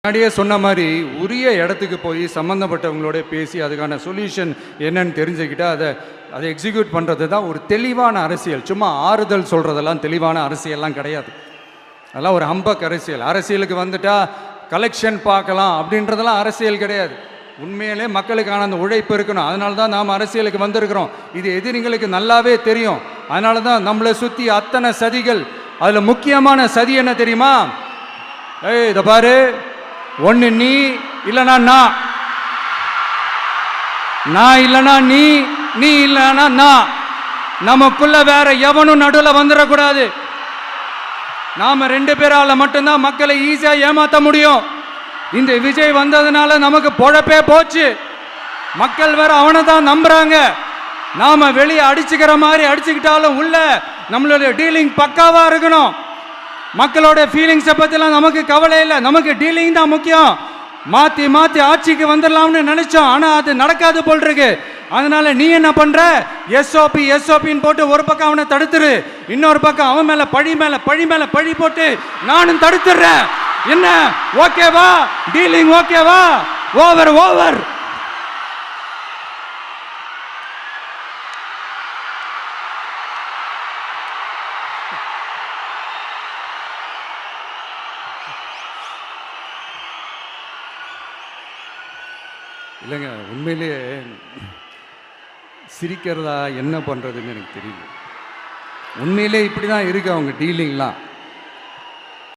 முன்னாடியே சொன்ன மாதிரி உரிய இடத்துக்கு போய் சம்மந்தப்பட்டவங்களோட பேசி அதுக்கான சொல்யூஷன் என்னன்னு தெரிஞ்சுக்கிட்டு அதை எக்ஸிக்யூட் பண்ணுறது தான் ஒரு தெளிவான அரசியல். சும்மா ஆறுதல் சொல்கிறதெல்லாம் தெளிவான அரசியல்லாம் கிடையாது. அதெல்லாம் ஒரு ஹம்பக் அரசியல். அரசியலுக்கு வந்துட்டா கலெக்ஷன் பார்க்கலாம் அப்படின்றதெல்லாம் அரசியல் கிடையாது. உண்மையிலே மக்களுக்கான அந்த உழைப்பு இருக்கணும். அதனால தான் நாம் அரசியலுக்கு வந்திருக்கிறோம். இது எதிரிங்களுக்கு நல்லாவே தெரியும். அதனால தான் நம்மளை சுற்றி அத்தனை சதிகள். அதில் முக்கியமான சதி என்ன தெரியுமா? இதை பாரு, ஒன்று நீ இல்லைனா நான் இல்லைனா நீ இல்லைனா நான். நமக்குள்ள வேற எவனும் நடுவில் வந்துடக்கூடாது. நாம 2 பேரால மட்டும்தான் மக்களை ஈஸியா ஏமாத்த முடியும். இந்த விஜய் வந்ததுனால நமக்கு பொழப்பே போச்சு. மக்கள் வேற அவனை தான் நம்புறாங்க. நாம வெளியே அடிச்சுக்கிற மாதிரி அடிச்சுக்கிட்டாலும் உள்ள நம்மளுடைய டீலிங் பக்காவா இருக்கணும். மக்களோட ஃபீலிங்ஸை பற்றிலாம் நமக்கு கவலை இல்லை. நமக்கு டீலிங் தான் முக்கியம். மாற்றி மாற்றி ஆட்சிக்கு வந்துடலாம்னு நினச்சோம். ஆனால் அது நடக்காது போல் இருக்கு. அதனால நீ என்ன பண்ணுற? எஸ்ஓபின்னு போட்டு ஒரு பக்கம் அவனை தடுத்துரு, இன்னொரு பக்கம் அவன் மேலே பழி போட்டு நானும் தடுத்துடுறேன். என்ன ஓகேவா? டீலிங் ஓகேவா? ஓவர். இல்லைங்க, உண்மையிலேயே சிரிக்கிறதா என்ன பண்ணுறதுன்னு எனக்கு தெரியல. உண்மையிலே இப்படி தான் இருக்கு அவங்க டீலிங்லாம்.